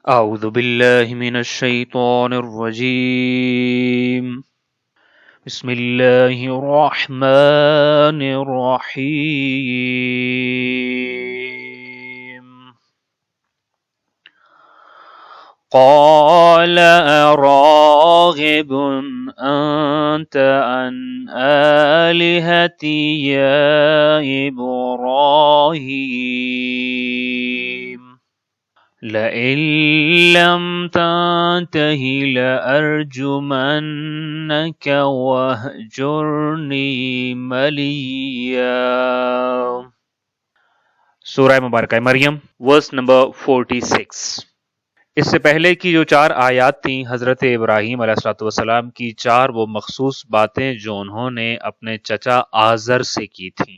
أعوذ بالله من الشيطان الرجيم. بسم الله الرحمن الرحيم. قال أراغب أنت عن آلهتي يا إبراهيم لئن لم تنته لأرجمنك واہجرنی مليا۔ سورہ مبارکہ مریم ورس نمبر 46۔ اس سے پہلے کی جو 4 آیات تھیں حضرت ابراہیم علیہ السلام کی 4 وہ مخصوص باتیں جو انہوں نے اپنے چچا آزر سے کی تھیں،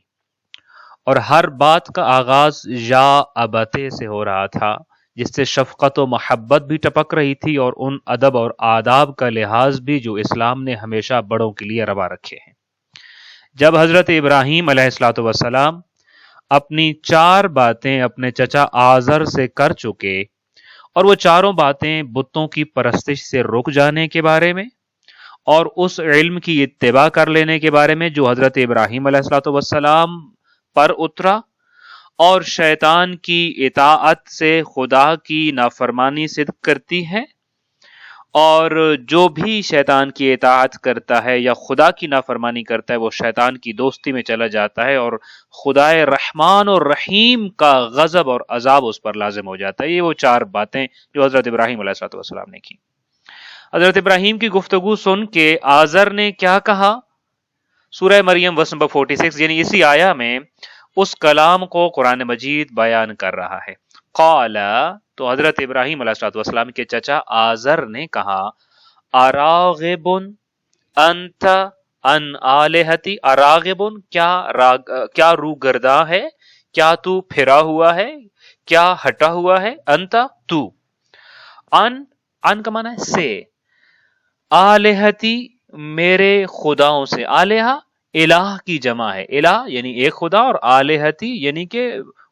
اور ہر بات کا آغاز یا ابتے سے ہو رہا تھا، جس سے شفقت و محبت بھی ٹپک رہی تھی اور ان ادب اور آداب کا لحاظ بھی جو اسلام نے ہمیشہ بڑوں کے لیے روا رکھے ہیں۔ جب حضرت ابراہیم علیہ السلام اپنی 4 باتیں اپنے چچا آزر سے کر چکے، اور وہ چاروں باتیں بتوں کی پرستش سے رک جانے کے بارے میں اور اس علم کی اتباع کر لینے کے بارے میں جو حضرت ابراہیم علیہ السلام پر اترا، اور شیطان کی اطاعت سے خدا کی نافرمانی صدق کرتی ہے، اور جو بھی شیطان کی اطاعت کرتا ہے یا خدا کی نافرمانی کرتا ہے وہ شیطان کی دوستی میں چلا جاتا ہے، اور خدا رحمان اور رحیم کا غضب اور عذاب اس پر لازم ہو جاتا ہے۔ یہ وہ 4 باتیں جو حضرت ابراہیم علیہ السلام نے کی۔ حضرت ابراہیم کی گفتگو سن کے آزر نے کیا کہا؟ سورہ مریم ورس نمبر 46، یعنی اسی آیا میں اس کلام کو قرآن مجید بیان کر رہا ہے۔ قال، تو حضرت ابراہیم علیہ السلام کے چچا آزر نے کہا، اراغب انت عن آلہتی، اراغب کیا روگرداں ہے، کیا تو پھرا ہوا ہے، کیا ہٹا ہوا ہے، انت تو، ان کا معنی ہے سے، آلہتی میرے خداؤں سے، آلہہ الہ کی جمع ہے، الہ یعنی ایک خدا، اور آلہتی یعنی کہ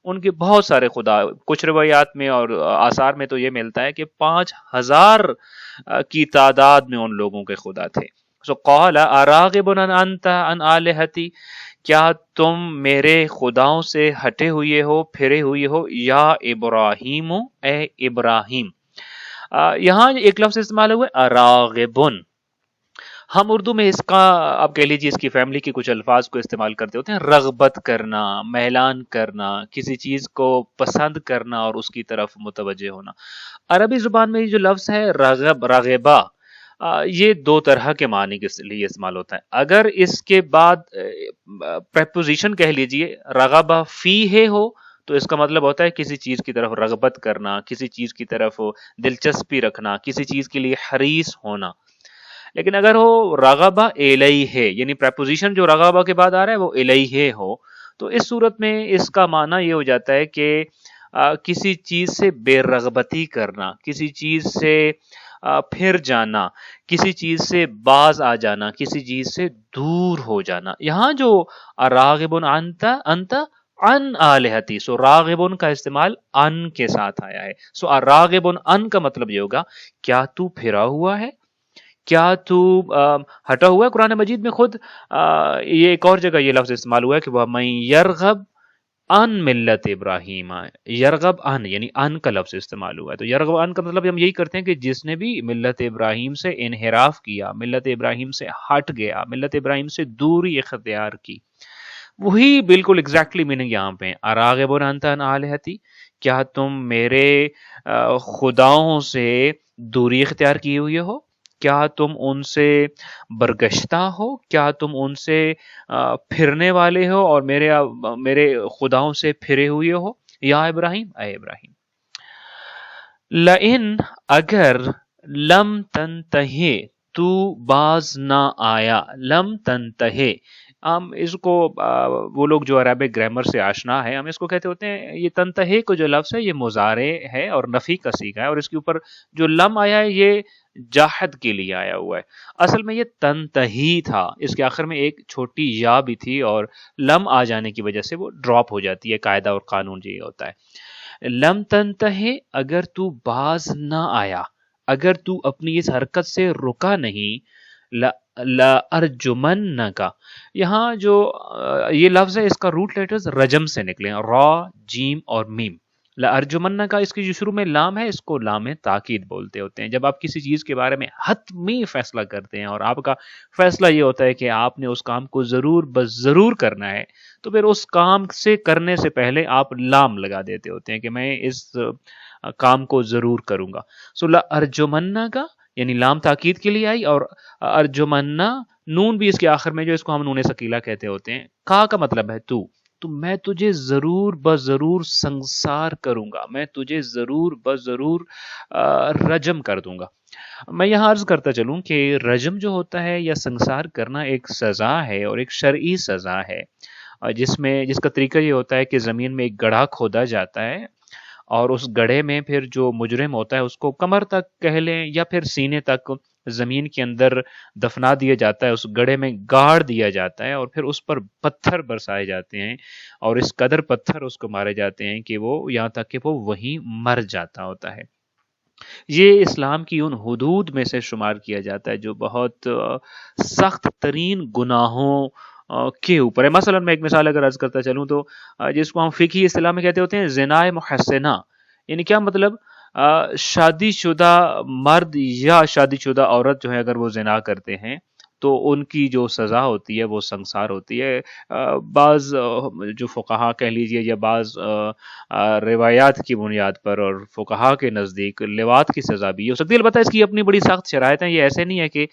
ان کے بہت سارے خدا۔ کچھ روایات میں اور آثار میں تو یہ ملتا ہے کہ 5000 کی تعداد میں ان لوگوں کے خدا تھے۔ سو قال اراغب انت عن آلہتی، کیا تم میرے خداؤں سے ہٹے ہوئے ہو، پھرے ہوئے ہو، یا ابراہیم، اے ابراہیم۔ یہاں ایک لفظ استعمال ہوئے اراغبن۔ ہم اردو میں اس کا آپ کہہ لیجیے اس کی فیملی کے کچھ الفاظ کو استعمال کرتے ہوتے ہیں، رغبت کرنا، میلان کرنا، کسی چیز کو پسند کرنا اور اس کی طرف متوجہ ہونا۔ عربی زبان میں یہ جو لفظ ہے رغبہ، یہ 2 طرح کے معنی کے لیے استعمال ہوتا ہے۔ اگر اس کے بعد پریپوزیشن کہہ لیجیے رغبہ فی ہے ہو تو اس کا مطلب ہوتا ہے کسی چیز کی طرف رغبت کرنا، کسی چیز کی طرف دلچسپی رکھنا، کسی چیز کے لیے حریص ہونا۔ لیکن اگر وہ رغبہ الیہ، یعنی پریپوزیشن جو رغبہ کے بعد آ رہا ہے وہ الیہ ہو، تو اس صورت میں اس کا معنی یہ ہو جاتا ہے کہ کسی چیز سے بے رغبتی کرنا، کسی چیز سے پھر جانا، کسی چیز سے باز آ جانا، کسی چیز سے دور ہو جانا۔ یہاں جو راغب انت ان آلہتی، سو راغبن کا استعمال ان کے ساتھ آیا ہے۔ سو راغب ان کا مطلب یہ ہوگا کیا تو پھرا ہوا ہے، کیا تو ہٹا ہوا ہے۔ قرآن مجید میں خود یہ ایک اور جگہ یہ لفظ استعمال ہوا ہے کہ وہ من یرغب ان ملت ابراہیم، یرغب ان یعنی ان کا لفظ استعمال ہوا ہے۔ تو یرغب ان کا مطلب ہم یہی کرتے ہیں کہ جس نے بھی ملت ابراہیم سے انحراف کیا، ملت ابراہیم سے ہٹ گیا، ملت ابراہیم سے دوری اختیار کی، وہی بالکل ایگزیکٹلی میننگ یہاں پہ اراغب انت عن آلہتی، کیا تم میرے خداؤں سے دوری اختیار کیے ہوئے ہو، کیا تم ان سے برگشتہ ہو، کیا تم ان سے پھرنے والے ہو اور میرے خداؤں سے پھرے ہوئے ہو، یا ابراہیم، اے ابراہیم۔ لئن اگر لم تنتہے تو باز نہ آیا، لم تنتہے، ہم اس کو وہ لوگ جو عربک گرامر سے آشنا ہے ہم اس کو کہتے ہوتے ہیں، یہ تنتہے کو جو لفظ ہے یہ مضارع ہے اور نفی کا صیغہ ہے، اور اس کے اوپر جو لم آیا ہے یہ جاحد کے لیے آیا ہوا ہے۔ اصل میں یہ تنتہی تھا، اس کے آخر میں ایک چھوٹی یا بھی تھی اور لم آ جانے کی وجہ سے وہ ڈراپ ہو جاتی ہے، قاعدہ اور قانون یہ ہوتا ہے۔ لم تنتہے اگر تو باز نہ آیا، اگر تو اپنی اس حرکت سے رکا نہیں، لَأَرْجُمَنَّكَ، یہاں جو یہ لفظ ہے اس کا روٹ لیٹرز رجم سے نکلے ہیں، را، جیم اور میم۔ لَأَرْجُمَنَّكَ اس کی جو شروع میں لام ہے اس کو لام تاکید بولتے ہوتے ہیں۔ جب آپ کسی چیز کے بارے میں حتمی فیصلہ کرتے ہیں اور آپ کا فیصلہ یہ ہوتا ہے کہ آپ نے اس کام کو ضرور بس ضرور کرنا ہے، تو پھر اس کام سے کرنے سے پہلے آپ لام لگا دیتے ہوتے ہیں کہ میں اس کام کو ضرور کروں گا۔ سو لَأَرْجُمَنَّكَ یعنی لام تاکید کے لیے آئی، اور ارجمنا نون بھی اس کے آخر میں جو اس کو ہم نون ثقیلہ کہتے ہوتے ہیں۔ کا مطلب ہے تو میں تجھے ضرور بضرور سنسار کروں گا، میں تجھے ضرور بضرور رجم کر دوں گا۔ میں یہاں عرض کرتا چلوں کہ رجم جو ہوتا ہے یا سنسار کرنا ایک سزا ہے اور ایک شرعی سزا ہے، جس کا طریقہ یہ ہوتا ہے کہ زمین میں ایک گڑھا کھودا جاتا ہے اور اس گڑھے میں پھر جو مجرم ہوتا ہے اس کو کمر تک کہہ لیں یا پھر سینے تک زمین کے اندر دفنا دیا جاتا ہے، اس گڑھے میں گاڑ دیا جاتا ہے اور پھر اس پر پتھر برسائے جاتے ہیں اور اس قدر پتھر اس کو مارے جاتے ہیں کہ وہ یہاں تک کہ وہ وہیں مر جاتا ہوتا ہے۔ یہ اسلام کی ان حدود میں سے شمار کیا جاتا ہے جو بہت سخت ترین گناہوں کے اوپر ہے۔ مثلا میں ایک مثال اگر عرض کرتا چلوں تو جس کو ہم فقہی اصطلاح میں کہتے ہوتے ہیں زنا محسنہ، یعنی کیا مطلب؟ شادی شدہ مرد یا شادی شدہ عورت جو ہے اگر وہ زنا کرتے ہیں تو ان کی جو سزا ہوتی ہے وہ سنسار ہوتی ہے۔ بعض جو فقہا کہہ لیجئے یا بعض روایات کی بنیاد پر اور فقہا کے نزدیک لواط کی سزا بھی ہو سکتی ہے، البتہ اس کی اپنی بڑی سخت شرائط ہیں۔ یہ ایسے نہیں ہے کہ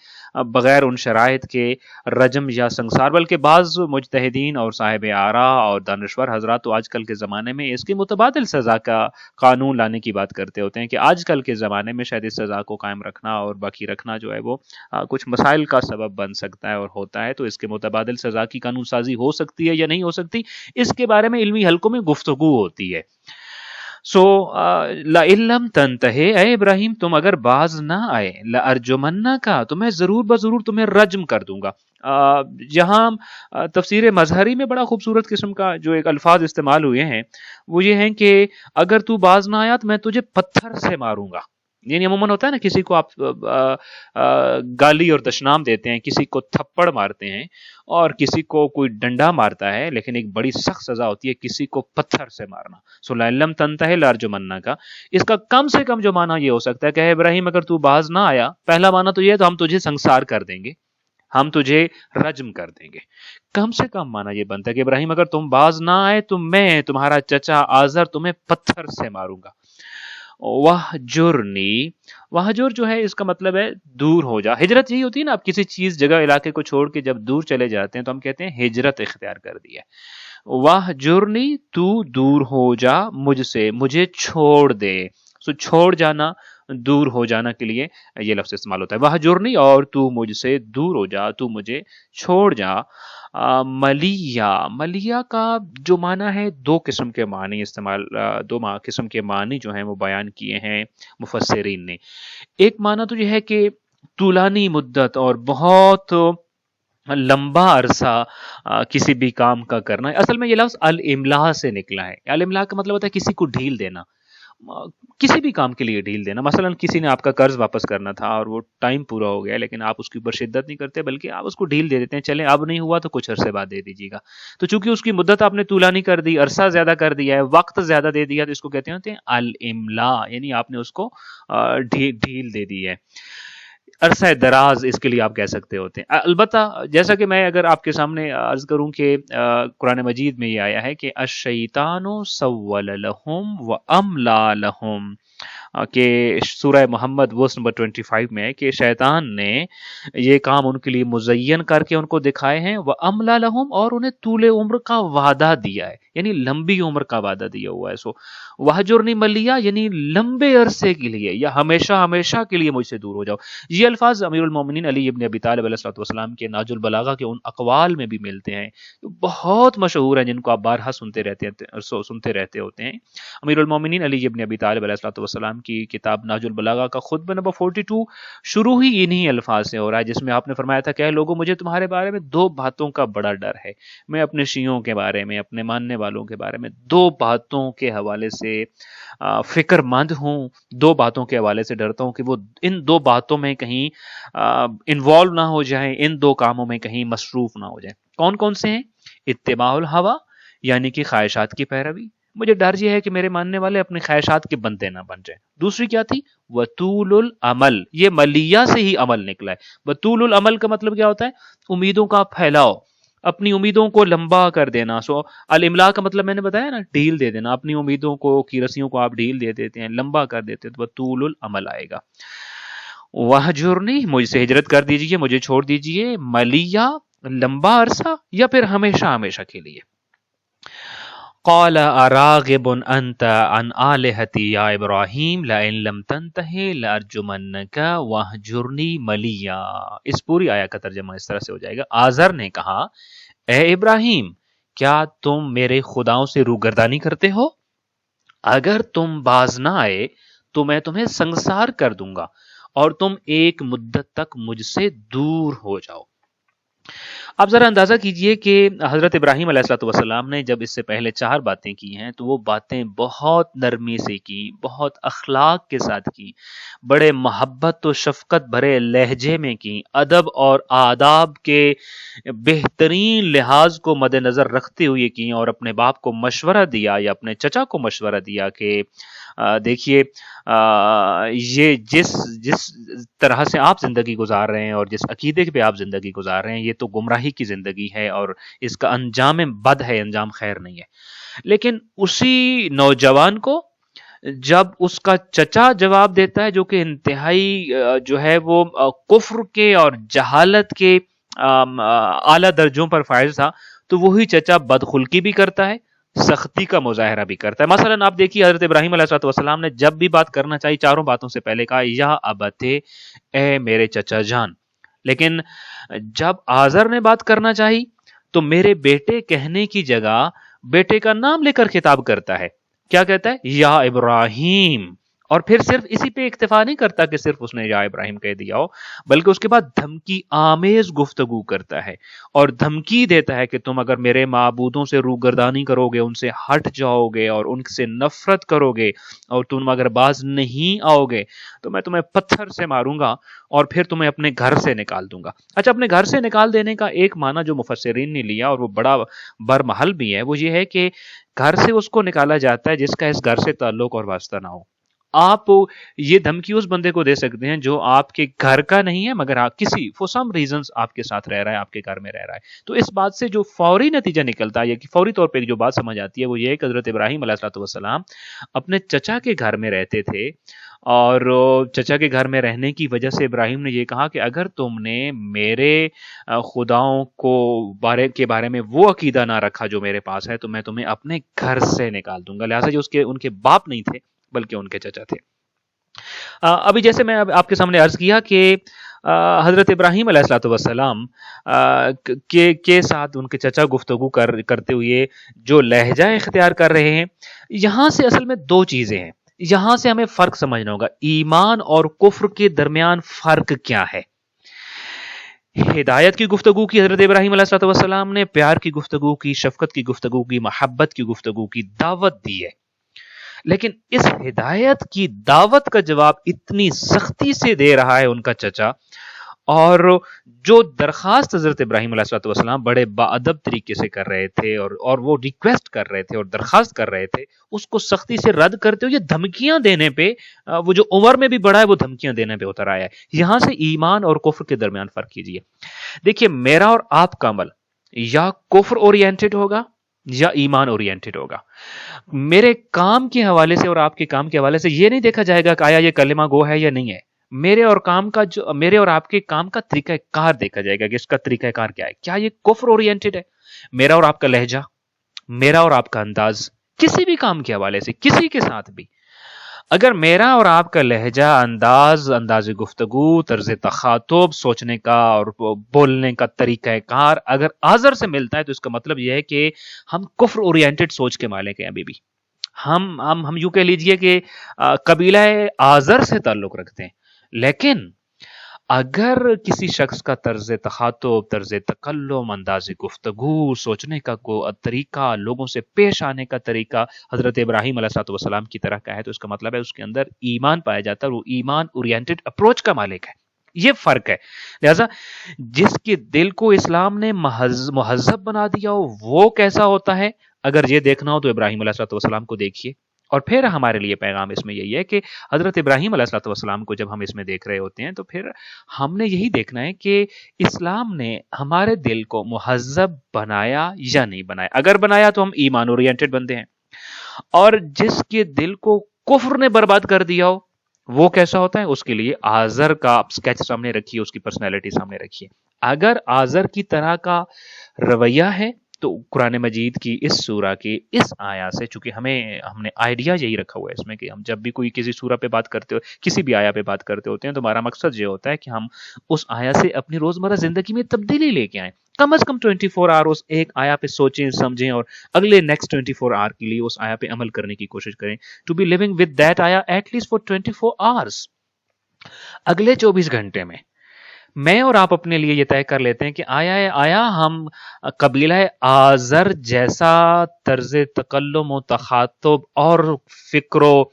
بغیر ان شرائط کے رجم یا سنسار، بلکہ بعض مجتہدین اور صاحب آراء اور دانشور حضرات تو آج کل کے زمانے میں اس کی متبادل سزا کا قانون لانے کی بات کرتے ہوتے ہیں کہ آج کل کے زمانے میں شاید اس سزا کو قائم رکھنا اور باقی رکھنا جو ہے وہ کچھ مسائل کا سبب بن سکتا ہے اور ہوتا ہے، تو اس کے متبادل سزا کی قانون سازی ہو سکتی ہے یا نہیں ہو سکتی، اس کے بارے میں علمی حلقوں میں گفتگو ہوتی ہے۔ لَإِن لَّمْ تَنْتَهِ، اے ابراہیم تم اگر باز نہ آئے، لَأَرْجُمَنَّكَ تو میں ضرور بضرور تمہیں رجم کر دوں گا۔ یہاں تفسیر مظہری میں بڑا خوبصورت قسم کا جو ایک الفاظ استعمال ہوئے ہیں وہ یہ ہیں کہ اگر تو باز نہ آیا تو میں تجھے پتھر سے ماروں گا۔ یعنی عموماً ہوتا ہے نا کسی کو آپ گالی اور دشنام دیتے ہیں، کسی کو تھپڑ مارتے ہیں اور کسی کو کوئی ڈنڈا مارتا ہے، لیکن ایک بڑی سخت سزا ہوتی ہے کسی کو پتھر سے مارنا۔ لَإِن لَّمْ تَنْتَهِ لَأَرْجُمَنَّكَ، اس کا کم سے کم جو معنی یہ ہو سکتا ہے کہ ابراہیم اگر تو باز نہ آیا، پہلا معنی تو یہ ہے تو ہم تجھے سنسار کر دیں گے، ہم تجھے رجم کر دیں گے۔ کم سے کم معنی یہ بنتا ہے کہ ابراہیم اگر تم باز نہ آئے تو میں تمہارا چچا آزر تمہیں پتھر سے ماروں گا۔ وَہْجُرْنِی، وہجر جو ہے اس کا مطلب ہے دور ہو جا۔ ہجرت یہی ہوتی ہے نا، آپ کسی چیز جگہ علاقے کو چھوڑ کے جب دور چلے جاتے ہیں تو ہم کہتے ہیں ہجرت اختیار کر دی ہے۔ وَہْجُرْنِی، تو دور ہو جا مجھ سے، مجھے چھوڑ دے۔ چھوڑ جانا، دور ہو جانا کے لیے یہ لفظ استعمال ہوتا ہے۔ وَہْجُرْنِی، اور تو مجھ سے دور ہو جا، تو مجھے چھوڑ جا۔ ملیہ کا جو معنی ہے دو قسم کے معنی جو ہیں وہ بیان کیے ہیں مفسرین نے۔ ایک معنی تو یہ ہے کہ طولانی مدت اور بہت لمبا عرصہ کسی بھی کام کا کرنا ہے۔ اصل میں یہ لفظ الاملاء سے نکلا ہے۔ الاملاء کا مطلب ہوتا ہے کسی کو ڈھیل دینا، کسی بھی کام کے لیے ڈھیل دینا۔ مثلا کسی نے آپ کا قرض واپس کرنا تھا اور وہ ٹائم پورا ہو گیا لیکن آپ اس کے اوپر شدت نہیں کرتے بلکہ آپ اس کو ڈھیل دے دیتے ہیں، چلیں اب نہیں ہوا تو کچھ عرصے بعد دے دیجیے گا۔ تو چونکہ اس کی مدت آپ نے طولانی کر دی، عرصہ زیادہ کر دیا ہے، وقت زیادہ دے دیا، تو اس کو کہتے ہیں الاملاء، یعنی آپ نے اس کو ڈھیل دے دی ہے، عرصہ دراز اس کے لیے آپ کہہ سکتے ہوتے ہیں۔ البتہ جیسا کہ میں اگر آپ کے سامنے عرض کروں کہ قرآن مجید میں یہ آیا ہے کہ الشیطان سول لہم واملا لہم، کہ سورہ محمد ورس نمبر 25 میں ہے کہ شیطان نے یہ کام ان کے لیے مزین کر کے ان کو دکھائے ہیں، واملا لہم، اور انہیں طول عمر کا وعدہ دیا ہے، یعنی لمبی عمر کا وعدہ دیا ہوا ہے۔ وہجرنی ملیہ، یعنی لمبے عرصے کے لیے یا ہمیشہ کے لیے مجھ سے دور ہو جاؤ۔ یہ الفاظ امیر المومنین علی ابن ابی طالب علیہ السلام کے ناج البلاغہ کے ان اقوال میں بھی ملتے ہیں، بہت مشہور ہیں، جن کو آپ بارہا سنتے رہتے ہوتے ہیں۔ امیر المومنین علی ابن ابی طالب علیہ السلام کی کتاب نہج البلاغہ کا خطبہ نمبر 42 شروع ہی انہی الفاظ سے ہو رہا ہے، جس میں آپ نے فرمایا تھا کہ اے لوگوں مجھے تمہارے بارے میں دو باتوں کا بڑا ڈر ہے، میں اپنے شیعوں کے بارے میں، اپنے ماننے والوں کے بارے میں دو باتوں کے حوالے سے فکر مند ہوں، دو باتوں کے حوالے سے ڈرتا ہوں کہ وہ ان دو باتوں میں کہیں انوالو نہ ہو جائیں، ان دو کاموں میں کہیں مصروف نہ ہو جائیں۔ کون کون سے ہیں؟ اتباع الہوا یعنی کہ خواہشات کی پیروی، مجھے ڈر یہ ہے کہ میرے ماننے والے اپنے خواہشات کے بندے نہ بن جائیں۔ دوسری کیا تھی؟ وطول العمل، یہ ملیہ سے ہی عمل نکلا ہے۔ وطول العمل کا مطلب کیا ہوتا ہے؟ امیدوں کا پھیلاؤ، اپنی امیدوں کو لمبا کر دینا۔ الاملاء کا مطلب میں نے بتایا نا، ڈھیل دے دینا، اپنی امیدوں کو کی رسیوں کو آپ ڈھیل دے دیتے ہیں، لمبا کر دیتے ہیں، تو وطول العمل آئے گا۔ وہجرنی، مجھ سے ہجرت کر دیجئے، مجھے چھوڑ دیجئے، ملیہ لمبا عرصہ یا پھر ہمیشہ ہمیشہ کے لیے۔ قال اراغب انت عن آلہتی یا ابراہیم لئن لم تنتہ لارجمنک وہجرنی ملیہ۔ اس پوری آیت کا ترجمہ اس طرح سے ہو جائے گا، آزر نے کہا اے ابراہیم کیا تم میرے خداؤں سے روگردانی کرتے ہو؟ اگر تم باز نہ آئے تو میں تمہیں سنگسار کر دوں گا اور تم ایک مدت تک مجھ سے دور ہو جاؤ۔ آپ ذرا اندازہ کیجئے کہ حضرت ابراہیم علیہ الصلوۃ والسلام نے جب اس سے پہلے 4 باتیں کی ہیں تو وہ باتیں بہت نرمی سے کی، بہت اخلاق کے ساتھ کی، بڑے محبت و شفقت بھرے لہجے میں کی، ادب اور آداب کے بہترین لحاظ کو مد نظر رکھتے ہوئے کی، اور اپنے باپ کو مشورہ دیا یا اپنے چچا کو مشورہ دیا کہ دیکھیے یہ جس طرح سے آپ زندگی گزار رہے ہیں اور جس عقیدے پہ آپ زندگی گزار رہے ہیں یہ تو گمراہی کی زندگی ہے اور اس کا انجام بد ہے، انجام خیر نہیں ہے۔ لیکن اسی نوجوان کو جب اس کا چچا جواب دیتا ہے جو کہ انتہائی جو ہے وہ کفر کے اور جہالت کے اعلیٰ درجوں پر فائز تھا، تو وہی چچا بدخلقی بھی کرتا ہے، سختی کا مظاہرہ بھی کرتا ہے۔ مثلا آپ دیکھیے حضرت ابراہیم علیہ السلام نے جب بھی بات کرنا چاہی 4 باتوں سے پہلے کہا یا ابتے، اے میرے چچا جان، لیکن جب آزر نے بات کرنا چاہی تو میرے بیٹے کہنے کی جگہ بیٹے کا نام لے کر خطاب کرتا ہے۔ کیا کہتا ہے؟ یا ابراہیم، اور پھر صرف اسی پہ اکتفا نہیں کرتا کہ صرف اس نے یا ابراہیم کہہ دیا ہو، بلکہ اس کے بعد دھمکی آمیز گفتگو کرتا ہے اور دھمکی دیتا ہے کہ تم اگر میرے معبودوں سے روگردانی کرو گے، ان سے ہٹ جاؤ گے اور ان سے نفرت کرو گے اور تم اگر باز نہیں آؤ گے تو میں تمہیں پتھر سے ماروں گا اور پھر تمہیں اپنے گھر سے نکال دوں گا۔ اچھا، اپنے گھر سے نکال دینے کا ایک معنی جو مفسرین نے لیا اور وہ بڑا برمحل بھی ہے، وہ یہ ہے کہ گھر سے اس کو نکالا جاتا ہے جس کا اس گھر سے تعلق اور واسطہ نہ ہو۔ آپ یہ دھمکی اس بندے کو دے سکتے ہیں جو آپ کے گھر کا نہیں ہے مگر آپ کسی فور سم ریزنز آپ کے ساتھ رہ رہا ہے، آپ کے گھر میں رہ رہا ہے۔ تو اس بات سے جو فوری نتیجہ نکلتا ہے یا کہ فوری طور پہ جو بات سمجھ آتی ہے وہ یہ ہے کہ حضرت ابراہیم علیہ السلام اپنے چچا کے گھر میں رہتے تھے، اور چچا کے گھر میں رہنے کی وجہ سے ابراہیم نے یہ کہا کہ اگر تم نے میرے خداؤں کے بارے میں وہ عقیدہ نہ رکھا جو میرے پاس ہے تو میں تمہیں اپنے گھر سے نکال دوں گا۔ لہٰذا جو ان کے باپ نہیں تھے بلکہ ان کے چچا تھے۔ ابھی جیسے میں آپ کے سامنے عرض کیا کہ حضرت ابراہیم علیہ السلام کے ساتھ ان کے چچا گفتگو کرتے ہوئے جو لہجہ اختیار کر رہے ہیں، یہاں سے اصل میں 2 چیزیں ہیں، یہاں سے ہمیں فرق سمجھنا ہوگا۔ ایمان اور کفر کے درمیان فرق کیا ہے؟ ہدایت کی گفتگو کی حضرت ابراہیم علیہ السلام نے، پیار کی گفتگو کی، شفقت کی گفتگو کی، محبت کی گفتگو کی، دعوت دی ہے، لیکن اس ہدایت کی دعوت کا جواب اتنی سختی سے دے رہا ہے ان کا چچا، اور جو درخواست حضرت ابراہیم علیہ السلام بڑے باادب طریقے سے کر رہے تھے اور وہ ریکویسٹ کر رہے تھے اور درخواست کر رہے تھے، اس کو سختی سے رد کرتے ہوئے دھمکیاں دینے پہ، وہ جو عمر میں بھی بڑا ہے وہ دھمکیاں دینے پہ اتر آیا ہے۔ یہاں سے ایمان اور کفر کے درمیان فرق کیجئے۔ دیکھیے، میرا اور آپ کا عمل یا کفر اورینٹڈ ہوگا یا ایمان اورینٹڈ ہوگا۔ میرے کام کے حوالے سے اور آپ کے کام کے حوالے سے یہ نہیں دیکھا جائے گا کہ آیا یہ کلمہ گو ہے یا نہیں ہے۔ میرے اور آپ کے کام کا طریقہ کار دیکھا جائے گا کہ اس کا طریقہ کار کیا ہے۔ کیا یہ کفر اورینٹڈ ہے؟ میرا اور آپ کا لہجہ، میرا اور آپ کا انداز، کسی بھی کام کے حوالے سے کسی کے ساتھ بھی، اگر میرا اور آپ کا لہجہ، انداز گفتگو، طرز تخاطب، سوچنے کا اور بولنے کا طریقہ کار اگر آزر سے ملتا ہے تو اس کا مطلب یہ ہے کہ ہم کفر اورینٹڈ سوچ کے مالک ہیں ابھی بھی۔ ہم یوں کہہ لیجئے کہ قبیلہ آذر سے تعلق رکھتے ہیں، لیکن اگر کسی شخص کا طرز تخاطب، طرز تکلم، انداز گفتگو، سوچنے کا طریقہ، لوگوں سے پیش آنے کا طریقہ حضرت ابراہیم علیہ الصلوۃ والسلام کی طرح کا ہے، تو اس کا مطلب ہے اس کے اندر ایمان پایا جاتا ہے اور وہ ایمان اورینٹڈ اپروچ کا مالک ہے. یہ فرق ہے. لہذا جس کے دل کو اسلام نے مہذب بنا دیا ہو وہ کیسا ہوتا ہے، اگر یہ دیکھنا ہو تو ابراہیم علیہ الصلوۃ والسلام کو دیکھیے. اور پھر ہمارے لیے پیغام اس میں یہی ہے کہ حضرت ابراہیم علیہ الصلوۃ والسلام کو جب ہم اس میں دیکھ رہے ہوتے ہیں تو پھر ہم نے یہی دیکھنا ہے کہ اسلام نے ہمارے دل کو مہذب بنایا یا نہیں بنایا. اگر بنایا تو ہم ایمان اورینٹڈ بندے ہیں، اور جس کے دل کو کفر نے برباد کر دیا ہو وہ کیسا ہوتا ہے، اس کے لیے آزر کا اسکیچ سامنے رکھیے، اس کی پرسنالٹی سامنے رکھیے. اگر آزر کی طرح کا رویہ ہے تو قرآن مجید کی اس سورہ کی اس آیا سے، چونکہ ہم نے آئیڈیا یہی رکھا ہوا ہے اس میں کہ ہم جب بھی کوئی کسی سورہ پہ بات کرتے ہو، کسی بھی آیا پہ بات کرتے ہوتے ہیں، تو ہمارا مقصد یہ ہوتا ہے کہ ہم اس آیا سے اپنی روزمرہ زندگی میں تبدیلی لے کے آئیں. کم از کم 24 آور اس ایک آیا پہ سوچیں، سمجھیں، اور اگلے نیکسٹ 24 آور کے لیے اس آیا پہ عمل کرنے کی کوشش کریں. To be living with that آیا ایٹ لیسٹ فار 24 آورس. اگلے 24 گھنٹے میں اور آپ اپنے لیے یہ طے کر لیتے ہیں کہ آیا ہم قبیلہ آذر جیسا طرز تکلم و تخاطب اور فکر و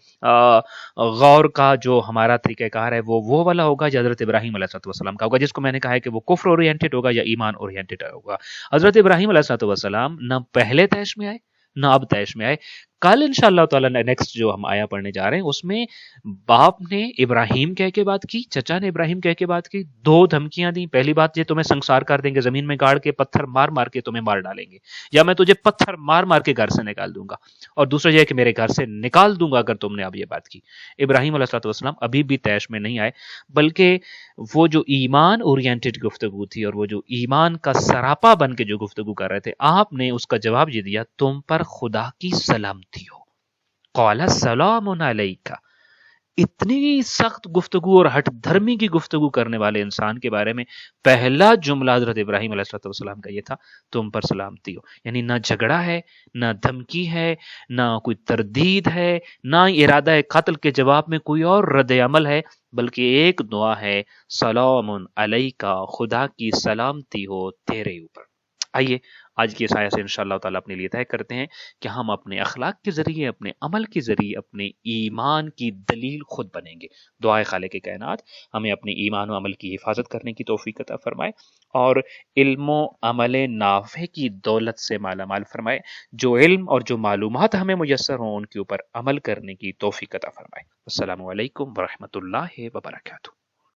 غور کا جو ہمارا طریقہ کار ہے وہ والا ہوگا، یا حضرت ابراہیم علیہ السلام کا ہوگا، جس کو میں نے کہا ہے کہ وہ کفر اورینٹڈ ہوگا یا ایمان اورینٹڈ ہوگا. حضرت ابراہیم علیہ السلام نہ پہلے طیش میں آئے نہ اب طیش میں آئے. کل انشاءاللہ تعالیٰ نیکسٹ جو ہم آیا پڑھنے جا رہے ہیں اس میں باپ نے ابراہیم کہہ کے بات کی، چچا نے ابراہیم کہہ کے بات کی، دو دھمکیاں دی. پہلی بات یہ تمہیں سنسار کر دیں گے، زمین میں گاڑ کے پتھر مار مار کے تمہیں مار ڈالیں گے، یا میں تجھے پتھر مار مار کے گھر سے نکال دوں گا. اور دوسرا یہ کہ میرے گھر سے نکال دوں گا اگر تم نے اب یہ بات کی. ابراہیم علیہ السلام ابھی بھی طیش میں نہیں آئے، بلکہ وہ جو ایمان اورینٹڈ گفتگو تھی اور وہ جو ایمان کا سراپا بن کے جو گفتگو کر رہے تھے، آپ نے اس کا جواب یہ دیا، تم پر خدا کی سلامتی ہو. قال السلام علیکہ. اتنی سخت گفتگو اور ہٹ دھرمی کی گفتگو کرنے والے انسان کے بارے میں پہلا جملہ حضرت ابراہیم علیہ السلام کا یہ تھا، تم پر سلامتی ہو. یعنی نہ جھگڑا ہے، نہ دھمکی ہے، نہ کوئی تردید ہے، نہ ارادہ قتل کے جواب میں کوئی اور رد عمل ہے، بلکہ ایک دعا ہے، سلام علیکہ، خدا کی سلامتی ہو تیرے اوپر. آئیے آج کی اس آیت سے انشاءاللہ تعالیٰ اپنے لیے طے کرتے ہیں کہ ہم اپنے اخلاق کے ذریعے، اپنے عمل کے ذریعے اپنے ایمان کی دلیل خود بنیں گے. دعائے خالق کائنات ہمیں اپنے ایمان و عمل کی حفاظت کرنے کی توفیق عطا فرمائے اور علم و عمل نافع کی دولت سے مالا مال فرمائے. جو علم اور جو معلومات ہمیں میسر ہوں ان کے اوپر عمل کرنے کی توفیق عطا فرمائے. السلام علیکم ورحمۃ اللہ وبرکاتہ.